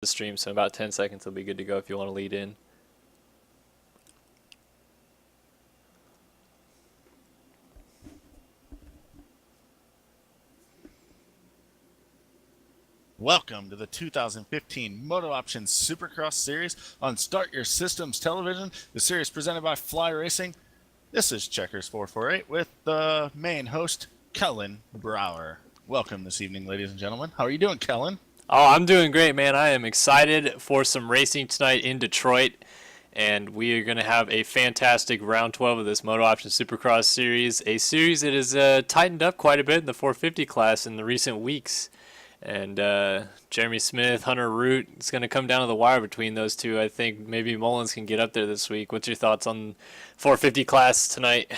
the stream, so about 10 seconds will be good to go if you want to lead in. Welcome to the 2015 MotoOption Supercross series on Start Your Systems Television, the series presented by Fly Racing. This is Checkers448 with the main host, Kellen Brower. Welcome this evening, ladies and gentlemen. How are you doing, Kellen? Oh, I'm doing great, man. I am excited for some racing tonight in Detroit, and we are going to have a fantastic round 12 of this MotoOption Supercross series, a series that has tightened up quite a bit in the 450 class in the recent weeks. And Jeremy Smith, Hunter Root, it's going to come down to the wire between those two. I think maybe Mullins can get up there this week. What's your thoughts on 450 class tonight?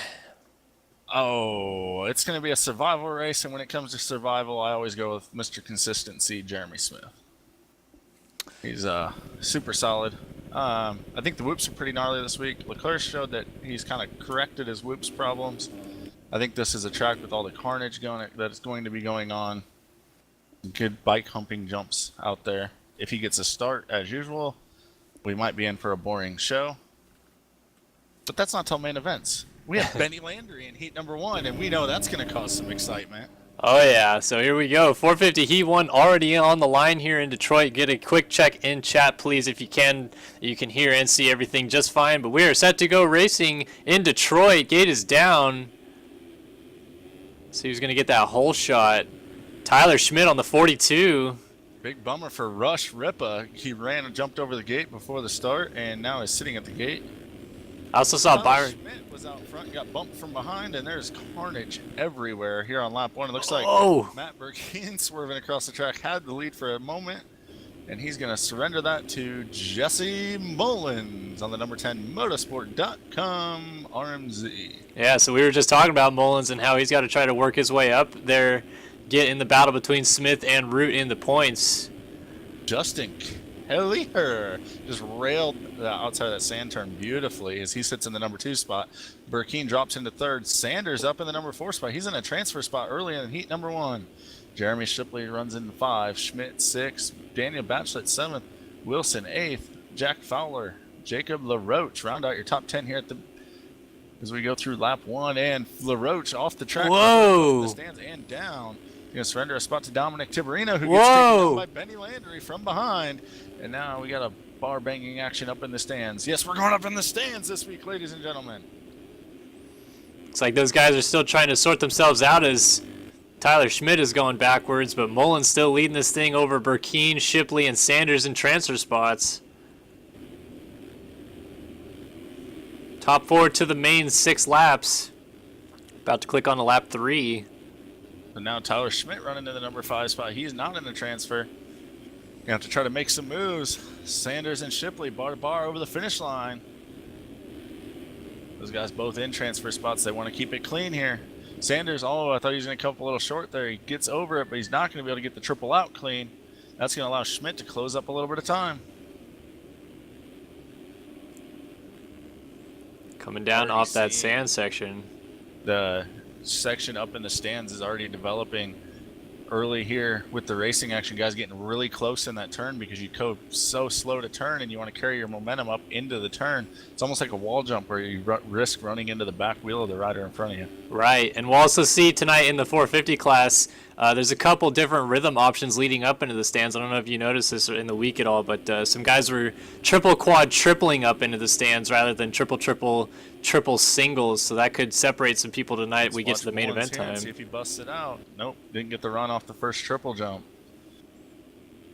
Oh, it's going to be a survival race, and when it comes to survival, I always go with Mr. Consistency, Jeremy Smith. He's super solid. I think the whoops are pretty gnarly this week. Leclerc showed that he's kind of corrected his whoops problems. I think this is a track with all the carnage that's going to be going on. Good bike humping jumps out there. If he gets a start as usual, we might be in for a boring show. But that's not till main events. We have Benny Landry in heat number 1, and we know that's going to cause some excitement. Oh yeah, so here we go. 450 Heat 1 already on the line here in Detroit. Get a quick check in chat, please, if you can. You can hear and see everything just fine. But we are set to go racing in Detroit. Gate is down. So he's going to get that hole shot. Tyler Schmidt on the 42. Big bummer for Rush Ripa. He ran and jumped over the gate before the start, and now is sitting at the gate. I also saw Tyler Byron. Schmidt was out front and got bumped from behind, and there's carnage everywhere here on lap 1. It looks like Matt Burkeen swerving across the track had the lead for a moment, and he's going to surrender that to Jesse Mullins on the number 10 motorsport.com RMZ. Yeah, so we were just talking about Mullins and how he's got to try to work his way up there, get in the battle between Smith and Root in the points. Justin Kelleher just railed outside of that sand turn beautifully as he sits in the number 2 spot. Burkeen drops into 3rd. Sanders up in the number 4 spot. He's in a transfer spot early in heat number 1. Jeremy Shipley runs into 5. Schmidt 6th. Daniel Batchelot 7th. Wilson 8th. Jack Fowler. Jacob LaRoche. Round out your top 10 here as we go through lap 1. And LaRoche off the track. Whoa! The stands and down. He's going to surrender a spot to Dominic Tiberino, who gets taken down by Benny Landry from behind. And now we got a bar-banging action up in the stands. Yes, we're going up in the stands this week, ladies and gentlemen. Looks like those guys are still trying to sort themselves out as Tyler Schmidt is going backwards, but Mullins still leading this thing over Burkeen, Shipley, and Sanders in transfer spots. Top 4 to the main 6 laps. About to click on to lap 3. And now Tyler Schmidt running to the number 5 spot. He's not in the transfer. You have to try to make some moves. Sanders and Shipley bar to bar over the finish line. Those guys both in transfer spots. They want to keep it clean here. Sanders, I thought he was going to come up a little short there. He gets over it, but he's not going to be able to get the triple out clean. That's going to allow Schmidt to close up a little bit of time. Coming down off that sand section. The section up in the stands is already developing early here with the racing action. Guys getting really close in that turn because you go so slow to turn and you want to carry your momentum up into the turn. It's almost like a wall jump where you risk running into the back wheel of the rider in front of you. Right, and we'll also see tonight in the 450 class, there's a couple different rhythm options leading up into the stands. I don't know if you noticed this in the week at all, but some guys were triple quad tripling up into the stands rather than triple singles, so that could separate some people tonight. Let's we get to the main event time. See if he busts it out. Nope, didn't get the run off the first triple jump.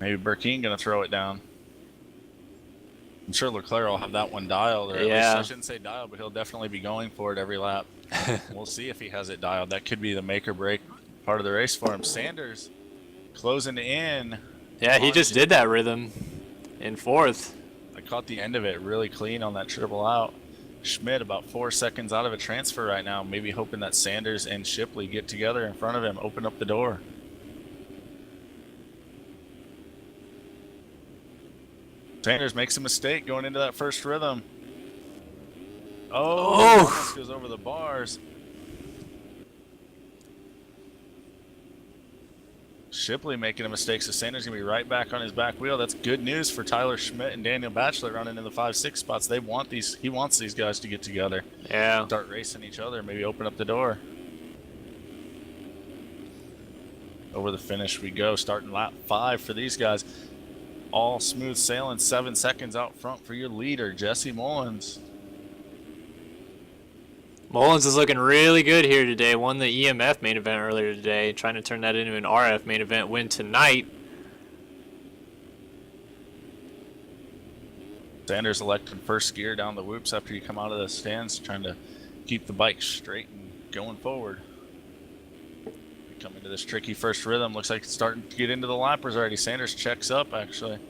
Maybe Burkeen gonna throw it down. I'm sure Leclerc will have that one dialed, or at least I shouldn't say dialed, but he'll definitely be going for it every lap. We'll see if he has it dialed. That could be the make or break part of the race for him. Sanders closing in. Yeah, he just did that rhythm in 4th. I caught the end of it really clean on that triple out. Schmidt about 4 seconds out of a transfer right now, maybe hoping that Sanders and Shipley get together in front of him, open up the door. Sanders makes a mistake going into that first rhythm. Oh! Goes over the bars. Shipley making a mistake, so Sanders going to be right back on his back wheel. That's good news for Tyler Schmidt and Daniel Batchelor running in the 5-6 spots. He wants these guys to get together. Yeah. Start racing each other, maybe open up the door. Over the finish we go, starting lap 5 for these guys. All smooth sailing, 7 seconds out front for your leader, Jesse Mullins. Mullins is looking really good here today. Won the EMF main event earlier today, trying to turn that into an RF main event win tonight. Sanders elected first gear down the whoops after you come out of the stands, trying to keep the bike straight and going forward. Come into this tricky first rhythm. Looks like it's starting to get into the lappers already. Sanders checks up, actually.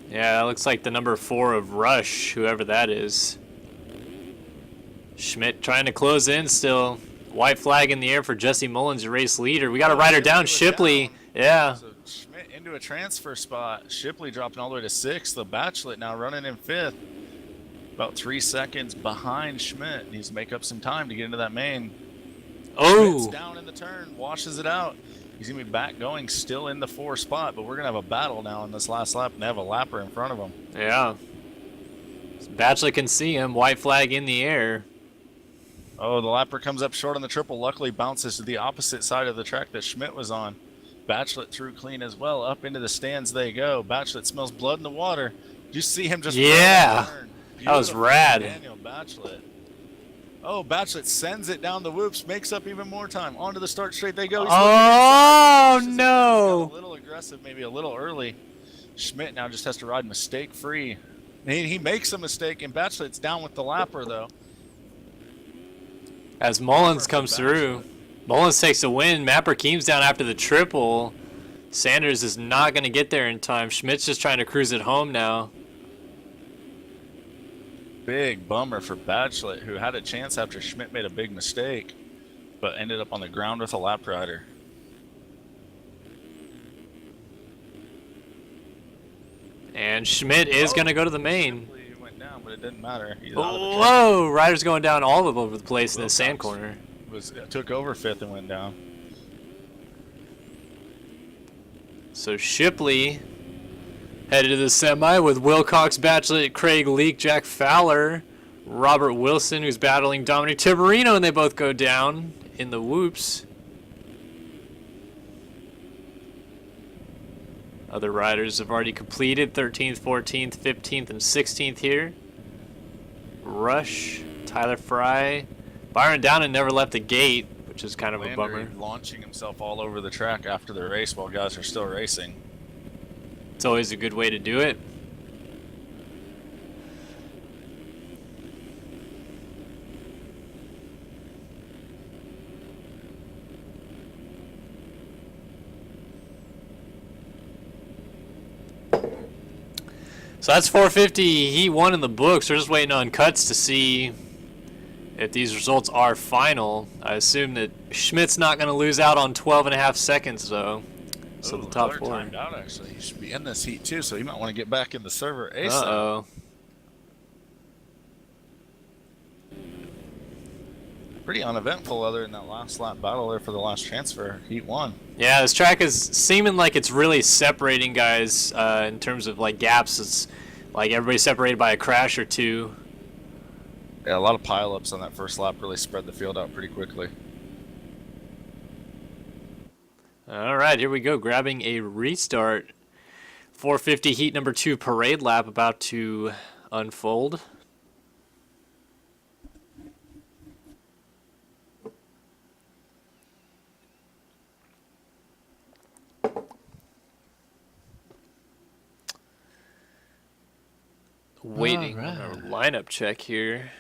Yeah, that looks like the number 4 of Rush, whoever that is. Schmidt trying to close in still. White flag in the air for Jesse Mullins, your race leader. We got a rider down, Shipley. Yeah. So Schmidt into a transfer spot. Shipley dropping all the way to 6th. The Batchelor now running in 5th. About 3 seconds behind Schmidt. Needs to make up some time to get into that main. Oh. Schmidt's down in the turn, washes it out. He's going to be back going, still in the 4 spot, but we're going to have a battle now in this last lap, and they have a lapper in front of him. Yeah. Batchelor can see him. White flag in the air. Oh, the lapper comes up short on the triple. Luckily bounces to the opposite side of the track that Schmidt was on. Batchelor through clean as well. Up into the stands they go. Batchelor smells blood in the water. Did you see him just yeah. That was Beautiful rad. Daniel Batchelor. Oh, Batchelor sends it down the whoops, makes up even more time. Onto the start straight they go. He's oh, no. A little aggressive, maybe a little early. Schmidt now just has to ride mistake-free. He makes a mistake, and Batchelor's down with the lapper, though. As Mullins comes through. Mullins takes a win. Matt Burkeem's down after the triple. Sanders is not going to get there in time. Schmidt's just trying to cruise it home now. Big bummer for Batchelor, who had a chance after Schmidt made a big mistake, but ended up on the ground with a lap rider. And Schmidt is going to go to the main. He went down, but it didn't matter. Whoa! Riders going down all over the place in the sand corner. Took over 5th and went down. So Shipley headed to the semi with Wilcox, Batchelor, Craig Leake, Jack Fowler, Robert Wilson, who's battling Dominic Tiberino, and they both go down in the whoops. Other riders have already completed 13th, 14th, 15th, and 16th here. Rush, Tyler Fry, Byron Downen never left the gate, which is kind of a bummer. Launching himself all over the track after the race while guys are still racing. It's always a good way to do it. So that's 450 Heat 1 in the books. We're just waiting on cuts to see if these results are final. I assume that Schmidt's not going to lose out on 12.5 seconds, though. So the top 4. Timed out, actually. He should be in this heat, too, so he might want to get back in the server ASAP. Uh-oh. Pretty uneventful other than that last lap battle there for the last transfer, Heat 1. Yeah, this track is seeming like it's really separating guys in terms of like gaps. It's like everybody's separated by a crash or two. Yeah, a lot of pileups on that first lap really spread the field out pretty quickly. All right, here we go. Grabbing a restart. 450 Heat number 2 parade lap about to unfold. Waiting on our lineup check here.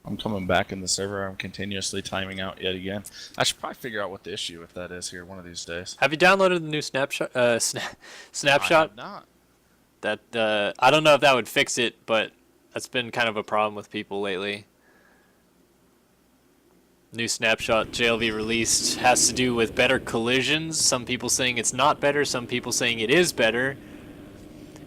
I'm coming back in the server. I'm continuously timing out yet again. I should probably figure out what the issue with that is here one of these days. Have you downloaded the new snapshot? Snapshot? I have not. That I don't know if that would fix it, but that's been kind of a problem with people lately. New snapshot JLV released has to do with better collisions. Some people saying it's not better, some people saying it is better.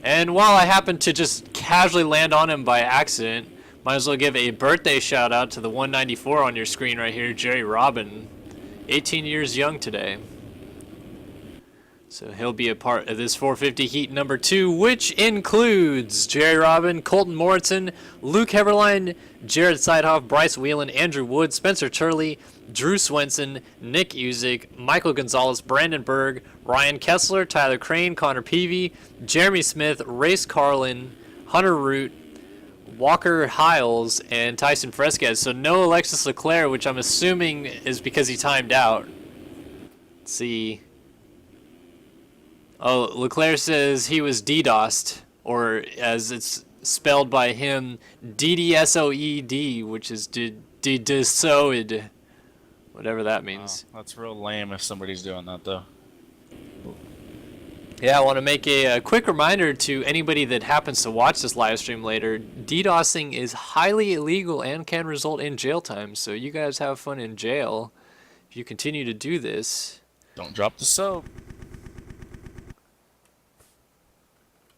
And while I happened to just casually land on him by accident, might as well give a birthday shout out to the 194 on your screen right here, Jerry Robin. 18 years young today. So he'll be a part of this 450 heat number 2, which includes Jerry Robin, Colton Morrison, Luke Heberlein, Jared Seidhoff, Bryce Whelan, Andrew Wood, Spencer Turley, Drew Swenson, Nick Uzick, Michael Gonzalez, Brandon Berg, Ryan Kessler, Tyler Crane, Connor Peavy, Jeremy Smith, Race Carlin, Hunter Root, Walker Hiles, and Tyson Fresquez. So no Alexis Leclerc, which I'm assuming is because he timed out. Let's see. Oh, Leclerc says he was DDoSed, or as it's spelled by him, DDSOED, which is DDSOED, whatever that means. Wow, that's real lame if somebody's doing that, though. Yeah, I want to make a quick reminder to anybody that happens to watch this live stream later. DDoSing is highly illegal and can result in jail time, so you guys have fun in jail if you continue to do this. Don't drop the soap.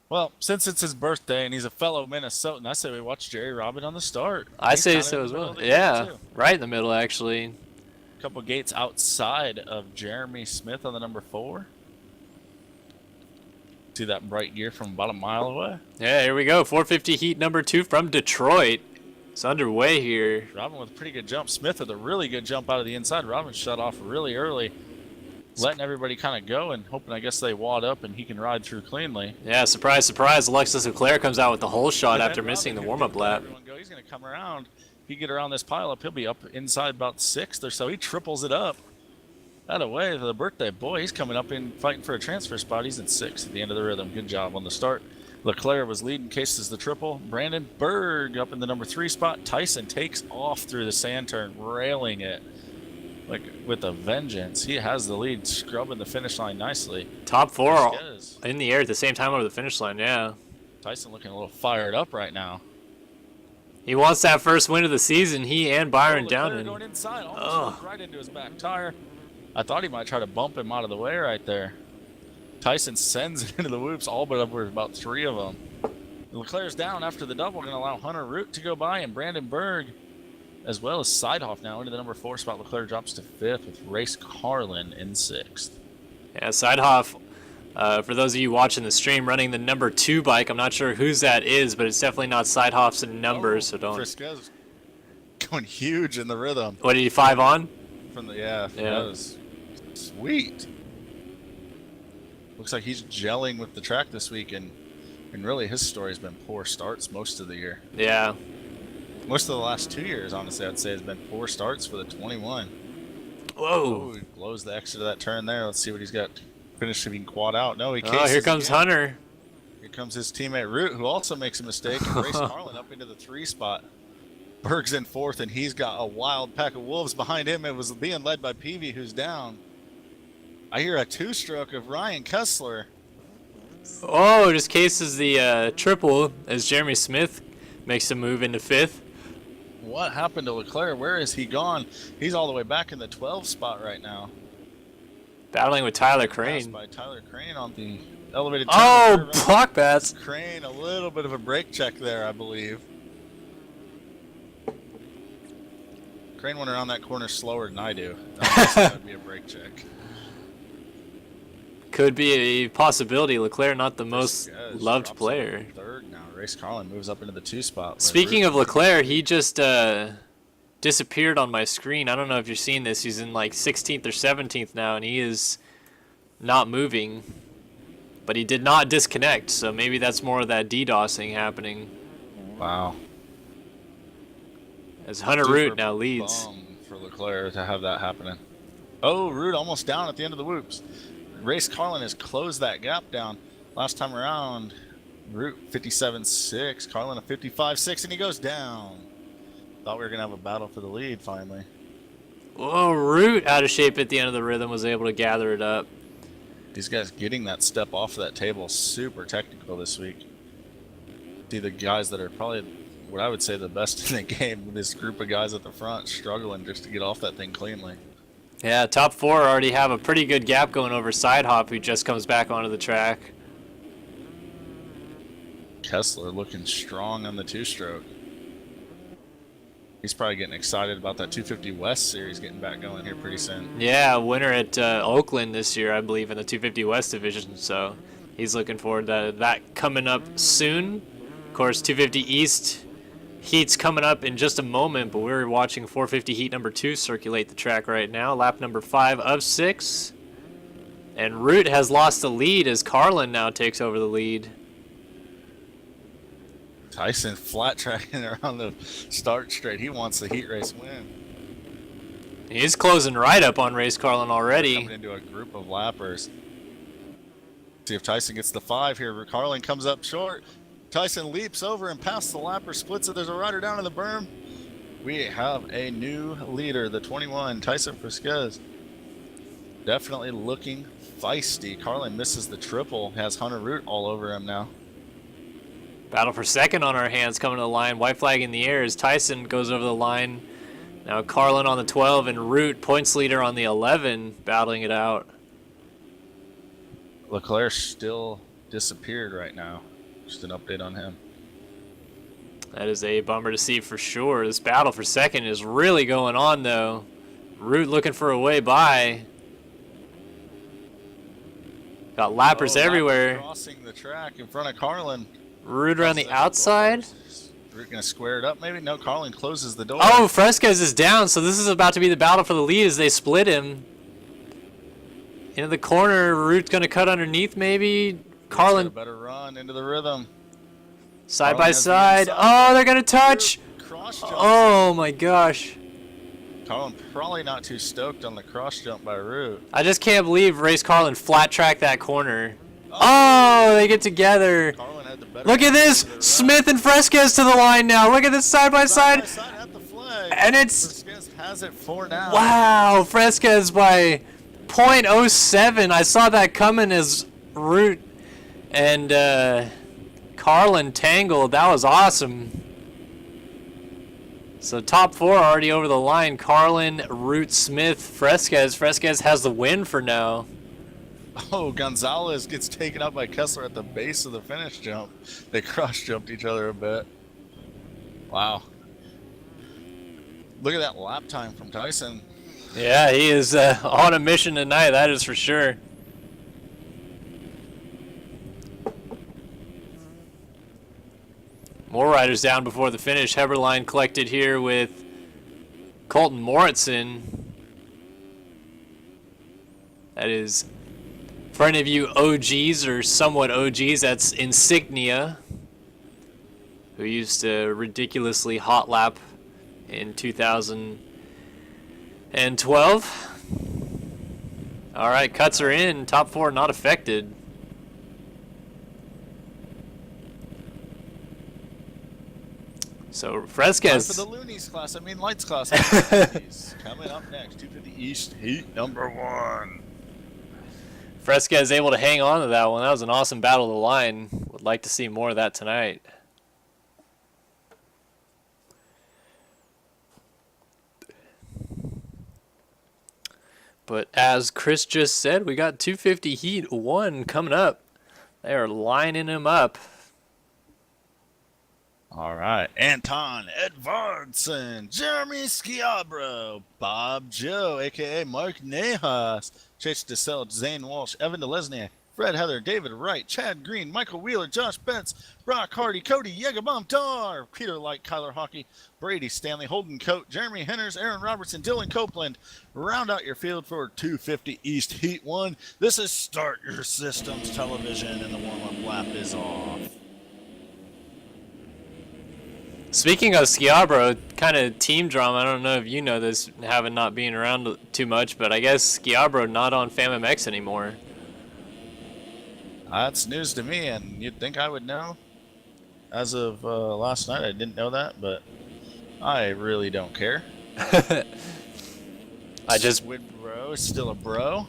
Well, since it's his birthday and he's a fellow Minnesotan, I say we watch Jerry Robin on the start. I say so as well. Yeah, right in the middle, actually. A couple gates outside of Jeremy Smith on the number 4. See that bright gear from about a mile away? Yeah, here we go. 450 heat number 2 from Detroit. It's underway here. Robin with a pretty good jump. Smith with a really good jump out of the inside. Robin shut off really early, letting everybody kind of go and hoping, I guess, they wad up and he can ride through cleanly. Yeah, surprise, surprise. Alexis Leclerc comes out with the whole shot after missing the warm-up lap. He's going to come around. If he get around this pileup, he'll be up inside about 6th or so. He triples it up. That away, the birthday boy, he's coming up in fighting for a transfer spot. He's in 6th at the end of the rhythm. Good job on the start. Leclerc was leading, cases the triple. Brandon Berg up in the number 3 spot. Tyson takes off through the sand turn, railing it like with a vengeance. He has the lead, scrubbing the finish line nicely. Top 4 in the air at the same time over the finish line, yeah. Tyson looking a little fired up right now. He wants that first win of the season. He and Byron Downing. Going inside, almost right into his back tire. I thought he might try to bump him out of the way right there. Tyson sends it into the whoops, all but over about 3 of them. Leclerc's down after the double, going to allow Hunter Root to go by, and Brandon Berg, as well as Seidhoff now into the number 4 spot. Leclerc drops to 5th with Race Carlin in 6th. Yeah, Seidhoff, for those of you watching the stream, running the number 2 bike. I'm not sure whose that is, but it's definitely not Seidhoff's number, so don't. Frisquez going huge in the rhythm. What, did he 5 on? From the that was sweet. Looks like he's gelling with the track this week, and really his story's been poor starts most of the year. Yeah. Most of the last 2 years, honestly, I'd say has been poor starts for the 21. Whoa. Oh, he blows the exit of that turn there. Let's see what he's got. Finishing quad out. No, he cases. Oh, here comes again. Hunter. Here comes his teammate Root, who also makes a mistake, and Race Carlin up into the 3 spot. Berg's in 4th, and he's got a wild pack of wolves behind him. It was being led by Peavy, who's down. I hear a 2-stroke of Ryan Kessler. Oh, just cases the triple as Jeremy Smith makes a move into 5th. What happened to Leclerc? Where is he gone? He's all the way back in the 12 spot right now. Battling with Tyler Crane. Passed by Tyler Crane on the elevated turn. Oh, block bats. Crane, a little bit of a brake check there, I believe. Crane went around that corner slower than I do. That would be a brake check. Could be a possibility. Leclerc not the most loved player. 3rd now. Race Carlin moves up into the 2 spot. Speaking of Leclerc, he just disappeared on my screen. I don't know if you're seeing this. He's in like 16th or 17th now, and he is not moving. But he did not disconnect, so maybe that's more of that DDoSing happening. Wow. As Hunter Root now leads. For Leclerc to have that happening. Oh, Root almost down at the end of the whoops. Race Carlin has closed that gap down. Last time around, Root 57.6, Carlin a 55.6, and he goes down. Thought we were going to have a battle for the lead finally. Whoa, Root out of shape at the end of the rhythm was able to gather it up. These guys getting that step off of that table, super technical this week. See the guys that are probably what I would say the best in the game, this group of guys at the front struggling just to get off that thing cleanly. Yeah, top 4 already have a pretty good gap going over Seidhoff, who just comes back onto the track. Kessler looking strong on the 2-stroke. He's probably getting excited about that 250 West series getting back going here pretty soon. Yeah, winner at Oakland this year, I believe, in the 250 West division. So he's looking forward to that coming up soon. Of course, 250 East heat's coming up in just a moment, but we're watching 450 heat number 2 circulate the track right now. Lap number 5 of 6. And Root has lost the lead as Carlin now takes over the lead. Tyson flat tracking around the start straight. He wants the heat race win. He's closing right up on Race Carlin already. Coming into a group of lappers. See if Tyson gets the 5 here. Carlin comes up short. Tyson leaps over and past the lapper, splits it. There's a rider down in the berm. We have a new leader, the 21, Tyson Fresquez. Definitely looking feisty. Carlin misses the triple, has Hunter Root all over him now. Battle for second on our hands coming to the line. White flag in the air as Tyson goes over the line. Now Carlin on the 12 and Root, points leader on the 11, battling it out. Leclerc still disappeared right now. Just an update on him. That is a bummer to see for sure. This battle for second is really going on though. Root looking for a way by. Got lappers everywhere. Crossing the track in front of Carlin. Root around the outside. Root gonna square it up maybe? No, Carlin closes the door. Oh, Fresquez is down, so this is about to be the battle for the lead as they split him. Into the corner, Root's gonna cut underneath maybe. Carlin better run into the rhythm. Side by side. Oh, they're gonna touch. Oh my gosh. Carlin probably not too stoked on the cross jump by Root. I just can't believe Race Carlin flat tracked that corner. Oh, they get together. Carlin had the better. Look at this. Smith and Fresquez to the line now. Look at this side by side. At the flag. And it's Fresquez has it for now. wow. Fresquez by .07. I saw that coming as Root and Carlin tangled. That was awesome. So top 4 already over the line. Carlin, Root, Smith, Fresquez. Fresquez has the win for now. Oh, Gonzalez gets taken out by Kessler at the base of the finish jump. They cross-jumped each other a bit. Wow. Look at that lap time from Tyson. Yeah, he is on a mission tonight, that is for sure. More riders down before the finish. Heberlein collected here with Colton Moritzen. That is, for any of you OGs or somewhat OGs, that's Insignia, who used to ridiculously hot lap in 2012. All right, cuts are in. Top 4 not affected. So Fresquez. Time for the Loonies class. I mean Lights class. Coming up next, 250 East Heat number 1. Fresquez able to hang on to that one. That was an awesome battle of the line. Would like to see more of that tonight. But as Chris just said, we got 250 Heat 1 coming up. They are lining him up. All right. Anton Edvardson, Jeremy Schiabro, Bob Joe, a.k.a. Mark Nejas, Chase DeSell, Zane Walsh, Evan DeLesnier, Fred Heather, David Wright, Chad Green, Michael Wheeler, Josh Betts, Brock Hardy, Cody Yegabom Tar, Peter Light, Kyler Hockey, Brady Stanley, Holden Coat, Jeremy Henners, Aaron Robertson, Dylan Copeland. Round out your field for 250 East Heat 1. This is Start Your Systems Television, and the warm-up lap is off. Speaking of Schiabro, kind of team drama, I don't know if you know this, having not been around too much, but I guess Schiabro not on FAMMX anymore. That's news to me, and you'd think I would know. As of last night, I didn't know that, but I really don't care. Squid Bro is still a bro.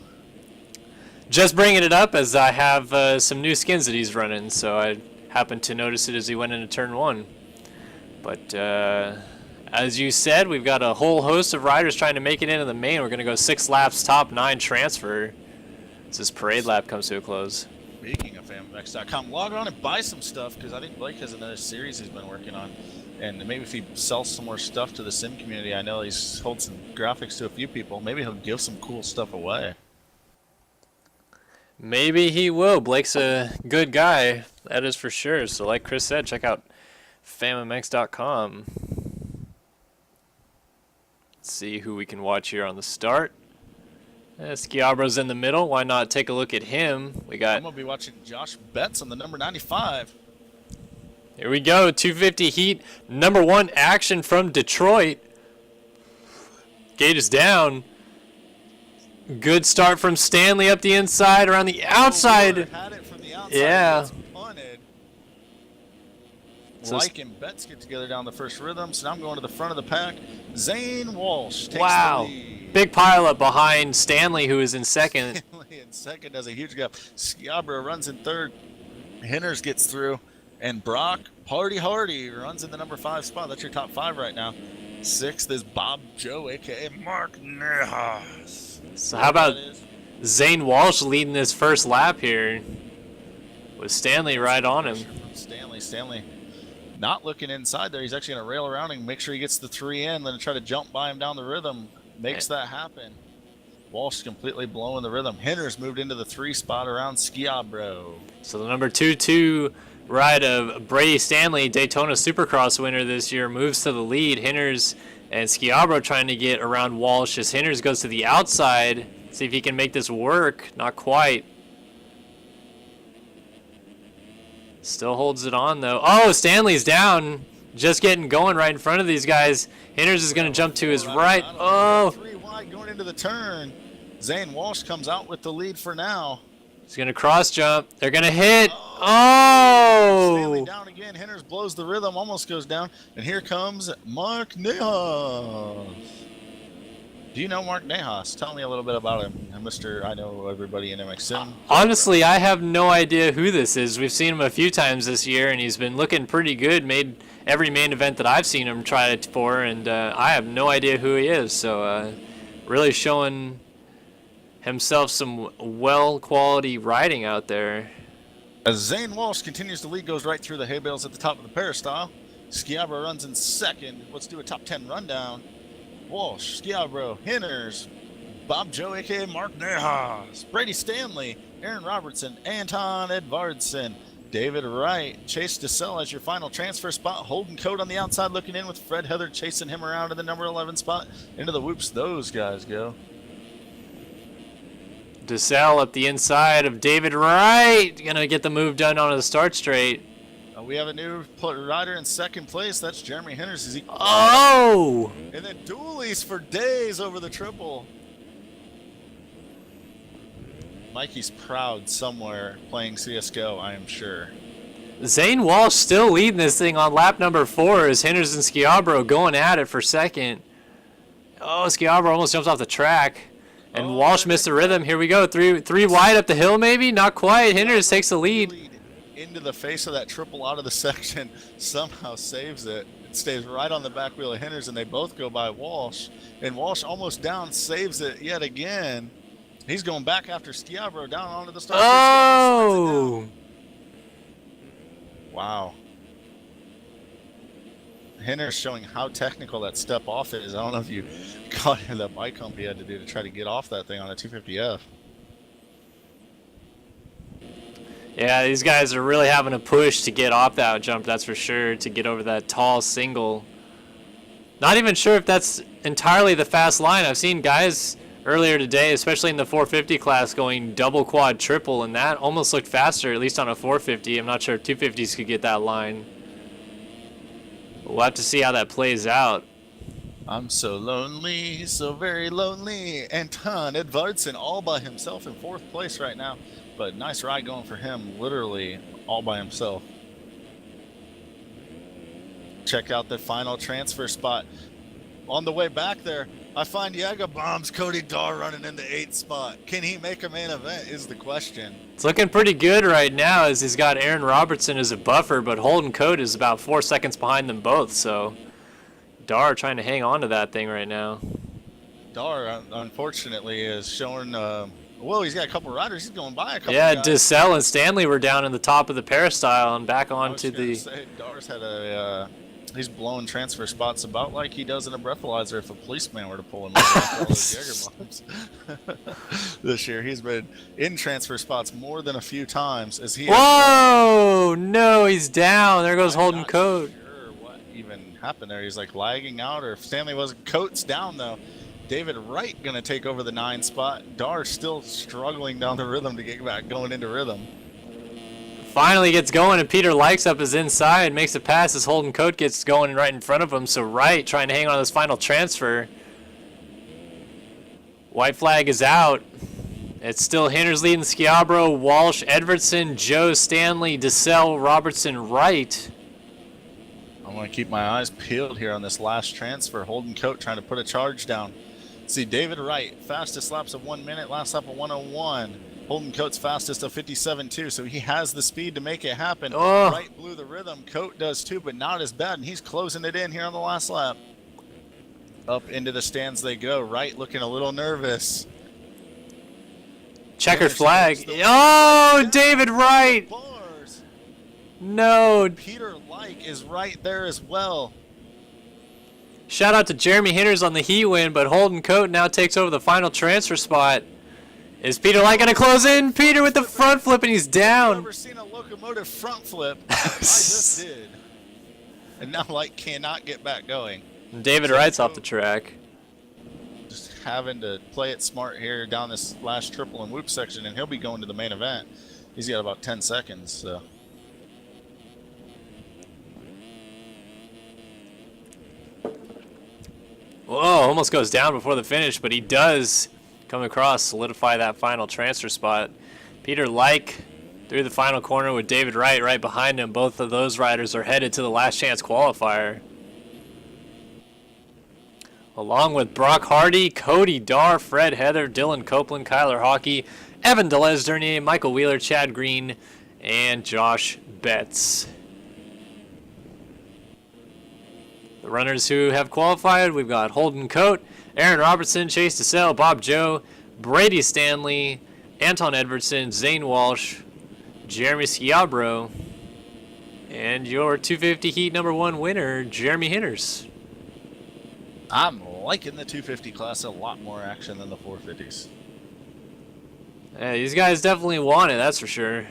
Just bringing it up as I have some new skins that he's running, so I happened to notice it as he went into turn 1. But as you said, we've got a whole host of riders trying to make it into the main. We're going to go 6 laps, top 9 transfer. As this parade lap comes to a close. Speaking of FamMX.com. Log on and buy some stuff, because I think Blake has another series he's been working on. And maybe if he sells some more stuff to the sim community, I know he's sold some graphics to a few people. Maybe he'll give some cool stuff away. Maybe he will. Blake's a good guy, that is for sure. So like Chris said, check out FamMX.com. Let's see who we can watch here on the start. Schiabro's in the middle. Why not take a look at him? I'm going to be watching Josh Betts on the number 95. Here we go. 250 heat. Number 1 action from Detroit. Gate is down. Good start from Stanley up the inside, around the outside. Had it from the outside. Yeah. So Like and Betts get together down the first rhythm, so now I'm going to the front of the pack. Zane Walsh takes the lead. Big pileup behind Stanley, who is in second. Stanley in second has a huge gap. Schiabro runs in third. Henners gets through. And Brock Party Hardy runs in the number 5 spot. That's your top 5 right now. 6th is Bob Joe, a.k.a. Mark Nejas. So how about Zane Walsh leading this first lap here with Stanley right on him? Stanley not looking inside there. He's actually going to rail around and make sure he gets the 3 in, then try to jump by him down the rhythm. Makes that happen. Walsh completely blowing the rhythm. Henners moved into the 3 spot around Schiabro. So the number 2-2 ride of Brady Stanley, Daytona Supercross winner this year, moves to the lead. Henners and Schiabro trying to get around Walsh as Henners goes to the outside. See if he can make this work. Not quite. Still holds it on, though. Oh, Stanley's down. Just getting going right in front of these guys. Henners is going to jump to his right. Oh. 3 wide going into the turn. Zane Walsh comes out with the lead for now. He's going to cross jump. They're going to hit. Oh! Stanley down again. Henners blows the rhythm, almost goes down. And here comes Mark Nejas. Do you know Mark Nejas? Tell me a little bit about him. Mr. I know everybody in MX Sim. Honestly, I have no idea who this is. We've seen him a few times this year, and he's been looking pretty good. Made every main event that I've seen him try it for, and I have no idea who he is. So really showing himself some well-quality riding out there. As Zane Walsh continues to lead, goes right through the hay bales at the top of the peristyle. Schiabro runs in second. Let's do a top 10 rundown. Walsh, Schiabro, Henners, Bob Joe, a.k.a. Mark Nejas, Brady Stanley, Aaron Robertson, Anton Edvardson, David Wright, Chase DeSell as your final transfer spot. Holden Code on the outside looking in with Fred Heather chasing him around to the number 11 spot. Into the whoops those guys go. DeSell up the inside of David Wright. Gonna get the move done on the start straight. We have a new rider in second place. That's Jeremy Henners. Oh! And then dualies for days over the triple. Mikey's proud somewhere playing CSGO, I am sure. Zane Walsh still leading this thing on lap number 4 as Henners and Schiabro going at it for second. Oh, Schiabro almost jumps off the track. And Walsh missed the rhythm. Here we go. Three wide up the hill maybe? Not quite. Henners takes the lead. Into the face of that triple out of the section, somehow saves it. It stays right on the back wheel of Henners, and they both go by Walsh. And Walsh almost down, saves it yet again. He's going back after Schiabro down onto the start. Oh! Wow. Henners showing how technical that step off is. I don't know if you caught that bike hump he had to do to try to get off that thing on a 250F. Yeah, these guys are really having a push to get off that jump, that's for sure, to get over that tall single. Not even sure if that's entirely the fast line. I've seen guys earlier today, especially in the 450 class, going double, quad, triple, and that almost looked faster, at least on a 450. I'm not sure if 250s could get that line. We'll have to see how that plays out. I'm so lonely, so very lonely. Anton Edvardson all by himself in 4th place right now. But nice ride going for him, literally all by himself. Check out the final transfer spot. On the way back there, I find Yaga Bombs Cody Dar running in the 8th spot. Can he make a main event is the question. It's looking pretty good right now as he's got Aaron Robertson as a buffer, but Holden Code is about 4 seconds behind them both, so Dar trying to hang on to that thing right now. Dar, unfortunately, is showing Whoa, he's got a couple riders. He's going by a couple Yeah, guys. DeSalle and Stanley were down in the top of the peristyle and back onto the. Say, Dars had a. He's blowing transfer spots about like he does in a breathalyzer if a policeman were to pull him over after all those Jaeger bombs. This year, he's been in transfer spots more than a few times. As he. Whoa! No, he's down. There goes Holden Cote. Sure what even happened there. He's like lagging out, or if Stanley wasn't. Coates down though. David Wright going to take over the 9 spot. Dar still struggling down the rhythm to get back going into rhythm. Finally gets going, and Peter Likes up his inside, makes a pass as Holden Cote gets going right in front of him. So Wright trying to hang on to this final transfer. White flag is out. It's still Hinters leading Schiabro, Walsh, Edvardson, Joe, Stanley, DeSalle, Robertson, Wright. I'm going to keep my eyes peeled here on this last transfer. Holden Cote trying to put a charge down. See, David Wright, fastest laps of 1 minute, last lap of 101. Holden Cote's fastest of 57.2, so he has the speed to make it happen. Oh. Wright blew the rhythm. Cote does too, but not as bad, and he's closing it in here on the last lap. Up into the stands they go. Wright looking a little nervous. Checkered flag. Oh, David Wright. Bars. No. Peter Like is right there as well. Shout out to Jeremy Hinters on the heat win, but Holden Cote now takes over the final transfer spot. Is Peter Light going to close in? Peter with the front flip, and he's down. I've never seen a locomotive front flip. I just did. And now Light cannot get back going. David Wright's off the track. Just having to play it smart here down this last triple and whoop section, and he'll be going to the main event. He's got about 10 seconds, so. Whoa, almost goes down before the finish, but he does come across, solidify that final transfer spot. Peter Like through the final corner with David Wright right behind him. Both of those riders are headed to the last chance qualifier. Along with Brock Hardy, Cody Dar, Fred Heather, Dylan Copeland, Kyler Hockey, Evan Delesderny, Michael Wheeler, Chad Green, and Josh Betts. The runners who have qualified, we've got Holden Cote, Aaron Robertson, Chase DeSalle, Bob Joe, Brady Stanley, Anton Edvardson, Zane Walsh, Jeremy Schiabro, and your 250 heat number 1 winner, Jeremy Hinters. I'm liking the 250 class, a lot more action than the 450s. Yeah, these guys definitely want it, that's for sure.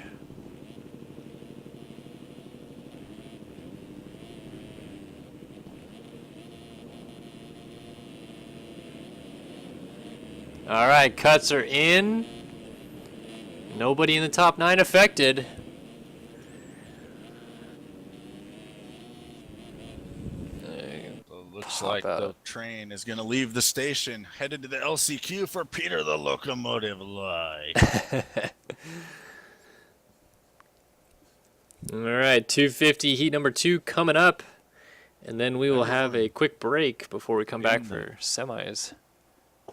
All right, cuts are in. Nobody in the top 9 affected. Looks like the train is going to leave the station, headed to the LCQ for Peter the Locomotive Light. All right, 250 heat number 2 coming up. And then we will have a quick break before we come back for semis.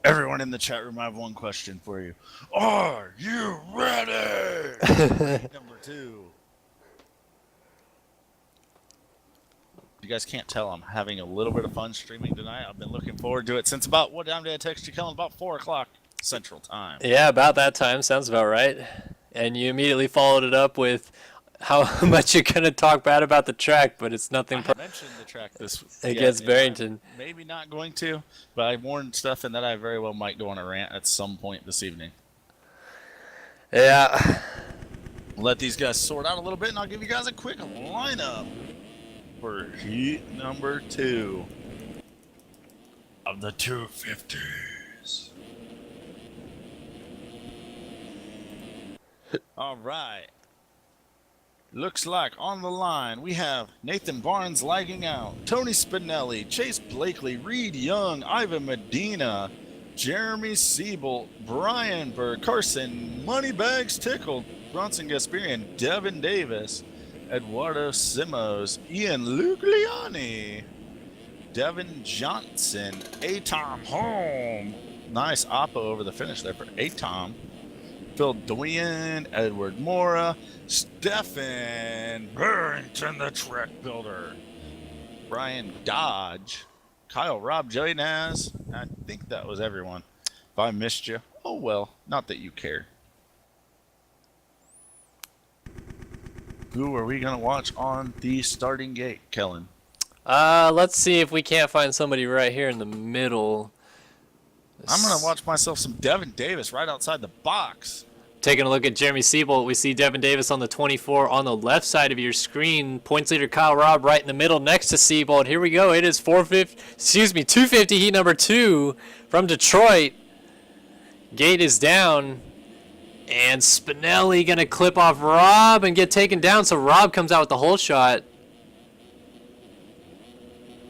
Everyone in the chat room, I have one question for you. Are you ready? Number 2. You guys can't tell I'm having a little bit of fun streaming tonight. I've been looking forward to it since about, what time did I text you, Kellen? About 4 o'clock Central Time. Yeah, about that time. Sounds about right. And you immediately followed it up with how much you're going to talk bad about the track, but it's nothing. I mentioned the track this against Barrington. Maybe not going to, but I warned Stefan that I very well might go on a rant at some point this evening. Yeah. Let these guys sort out a little bit, and I'll give you guys a quick lineup for heat number 2 of the 250s. All right. Looks like on the line we have Nathan Barnes lagging out, Tony Spinelli, Chase Blakely, Reed Young, Ivan Medina, Jeremy Siebel, Brian Berg, Carson Moneybags Tickle, Bronson Gasparian, Devin Davis, Eduardo Simos, Ian Lugliani, Devin Johnson, A-Tom Home. Nice oppo over the finish there for A-Tom. Phil Doyen, Edward Mora, Stefan Burrington, the Trek Builder, Brian Dodge, Kyle Rob, Joey Naz. I think that was everyone. If I missed you, Oh well, not that you care. Who are we gonna watch on the starting gate, Kellen? Let's see if we can't find somebody right here in the middle. I'm gonna watch myself some Devin Davis right outside the box. Taking a look at Jeremy Siebold, we see Devin Davis on the 24 on the left side of your screen. Points leader Kyle Robb right in the middle next to Siebold. Here we go. It is 250 heat number 2 from Detroit. Gate is down. And Spinelli going to clip off Robb and get taken down. So Robb comes out with the whole shot.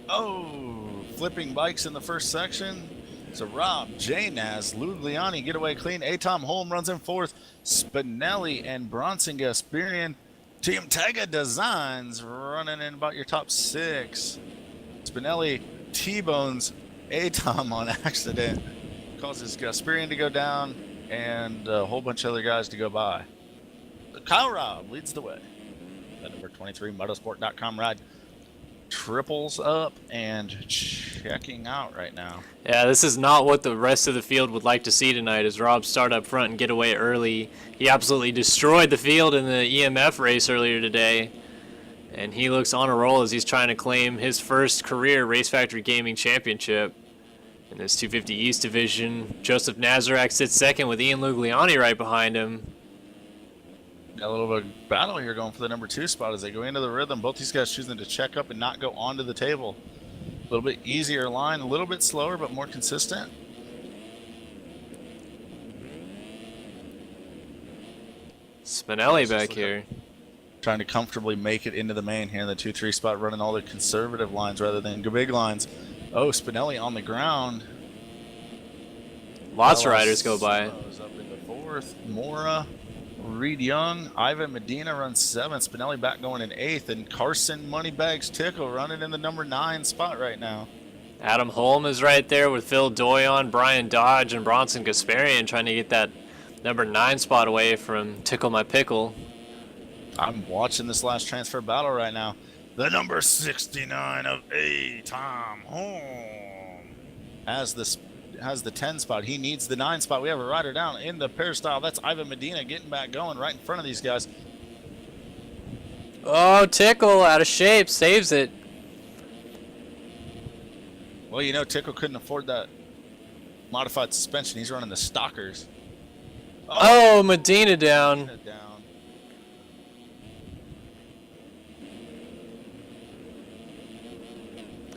Oh, flipping bikes in the first section. So Robb, J-Naz, Lugliani get away clean. Tom Holm runs in fourth. Spinelli and Bronson Gasparian. Team Tega Designs running in about your top 6. Spinelli T-bones Tom on accident. Causes Gasparian to go down and a whole bunch of other guys to go by. So Kyle Robb leads the way. That number 23 motorsport.com ride. Triples up and checking out right now. Yeah, this is not what the rest of the field would like to see tonight as Robb start up front and get away early. He absolutely destroyed the field in the EMF race earlier today. And he looks on a roll as he's trying to claim his first career Race Factory Gaming Championship. In this 250 East division, Joseph Nazarak sits second with Ian Lugliani right behind him. Got a little bit of battle here going for the number 2 spot as they go into the rhythm. Both these guys choosing to check up and not go onto the table. A little bit easier line, a little bit slower, but more consistent. Spinelli back here. Trying to comfortably make it into the main here in the 2-3 spot, running all the conservative lines rather than big lines. Oh, Spinelli on the ground. Lots of riders go by. Up into fourth. Mora. Reed Young, Ivan Medina runs 7th, Spinelli back going in 8th, and Carson Moneybags Tickle running in the number 9 spot right now. Adam Holm is right there with Phil Doyon, Brian Dodge, and Bronson Gasparian trying to get that number 9 spot away from Tickle My Pickle. I'm watching this last transfer battle right now. The number 69 of Tom Holm has the 10 spot. He needs the 9 spot. We have a rider down in the peristyle. That's Ivan Medina getting back going right in front of these guys. Oh, Tickle out of shape, saves it. Well, you know, Tickle couldn't afford that modified suspension. He's running the Stalkers. Oh, Medina down. Medina down.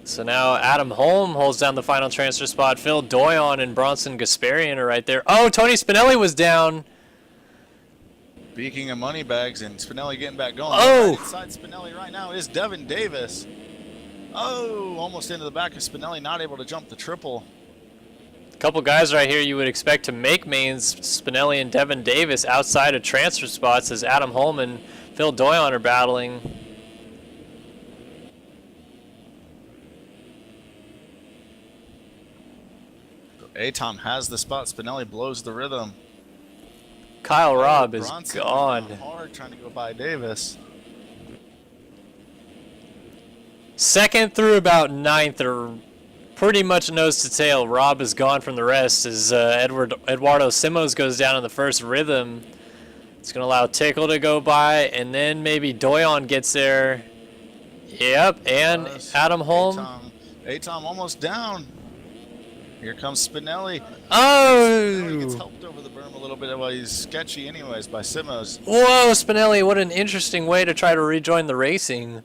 So now Adam Holm holds down the final transfer spot. Phil Doyon and Bronson Gasparian are right there. Oh, Tony Spinelli was down. Speaking of money bags and Spinelli getting back going. Oh! Right inside Spinelli right now is Devin Davis. Oh, almost into the back of Spinelli, not able to jump the triple. A couple guys right here you would expect to make mains. Spinelli and Devin Davis outside of transfer spots as Adam Holm and Phil Doyon are battling. Tom has the spot. Spinelli blows the rhythm. Kyle Robb is Bronson gone. Hard trying to go by Davis. Second through about 9th are pretty much nose to tail. Robb is gone from the rest as Eduardo Simos goes down in the first rhythm. It's going to allow Tickle to go by, and then maybe Doyon gets there. Yep, and Adam Holm. Tom almost down. Here comes Spinelli. Oh! He gets helped over the berm a little bit while he's sketchy anyways by Simos. Whoa, Spinelli, what an interesting way to try to rejoin the racing.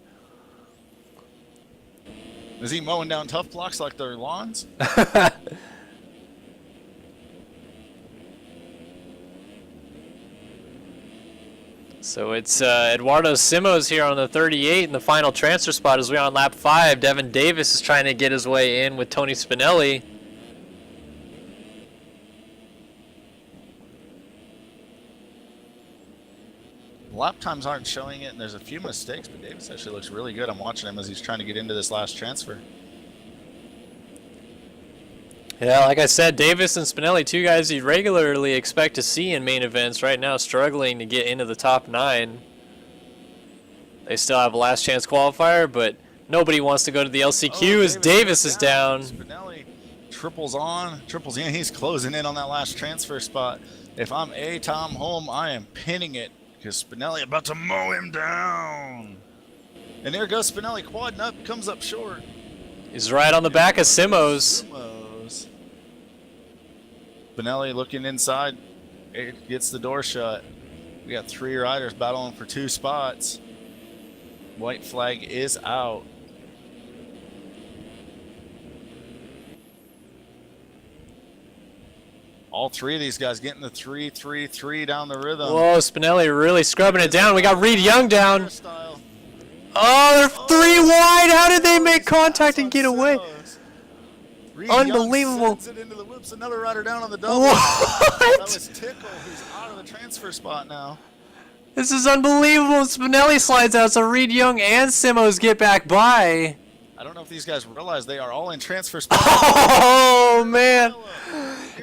Is he mowing down tough blocks like they're lawns? So it's Eduardo Simos here on the 38 in the final transfer spot as we're on lap 5. Devin Davis is trying to get his way in with Tony Spinelli. Lap times aren't showing it, and there's a few mistakes, but Davis actually looks really good. I'm watching him as he's trying to get into this last transfer. Yeah, like I said, Davis and Spinelli, two guys you regularly expect to see in main events, right now struggling to get into the top 9. They still have a last chance qualifier, but nobody wants to go to the LCQ as Davis is down. Spinelli triples on, triples in. He's closing in on that last transfer spot. If I'm Tom Holm, I am pinning it because Spinelli about to mow him down. And there goes Spinelli quadding up, comes up short. He's right on the back of Simos. Spinelli looking inside. It gets the door shut. We got 3 riders battling for 2 spots. White flag is out. All 3 of these guys getting the 3-3-3 down the rhythm. Whoa, Spinelli really scrubbing it down. We got Reed Young down. Oh, they're 3 wide. How did they make contact and get away? Unbelievable. Sends it into the whoops. Another rider down on the double. What? That was Tickle, who's out of the transfer spot now. This is unbelievable. Spinelli slides out, so Reed Young and Simos get back by. I don't know if these guys realize they are all in transfer spots. Oh, man.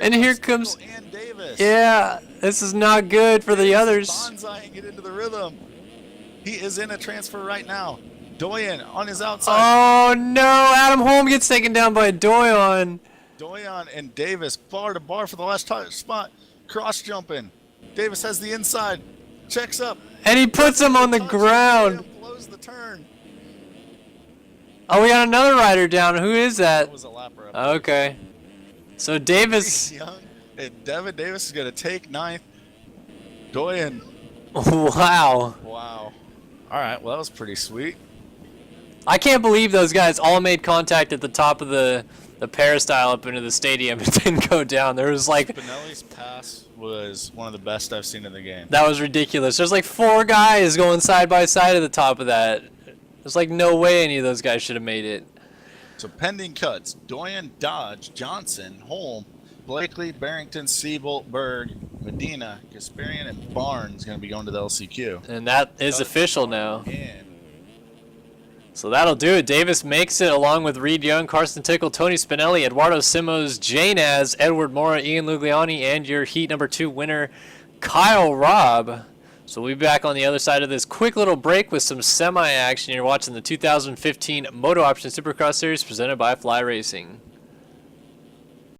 And here comes... And Davis. Yeah, this is not good for the others. Bonsai get into the rhythm. He is in a transfer right now. Doyen on his outside. Oh, no. Adam Holm gets taken down by Doyon. Doyen and Davis bar to bar for the last spot. Cross jumping. Davis has the inside. Checks up. And he puts him on the ground. Blows the turn. Oh, we got another rider down. Who is that? That was a lapper up. Okay. So Davis. Young and Devin Davis is going to take 9th. Doyen. Wow. Wow. All right. Well, that was pretty sweet. I can't believe those guys all made contact at the top of the peristyle up into the stadium and didn't go down. There was like... Spinelli's pass was one of the best I've seen in the game. That was ridiculous. There's like 4 guys going side by side at the top of that. There's like no way any of those guys should have made it. So pending cuts: Doyen, Dodge, Johnson, Holm, Blakely, Barrington, Siebold, Berg, Medina, Kasparian, and Barnes going to be going to the LCQ. And that is official now. In. So that'll do it. Davis makes it along with Reed Young, Carson Tickle, Tony Spinelli, Eduardo Simos, Jay Naz, Edward Mora, Ian Lugliani, and your Heat number 2 winner, Kyle Robb. So we'll be back on the other side of this quick little break with some semi-action. You're watching the 2015 MotoOption Supercross Series presented by Fly Racing.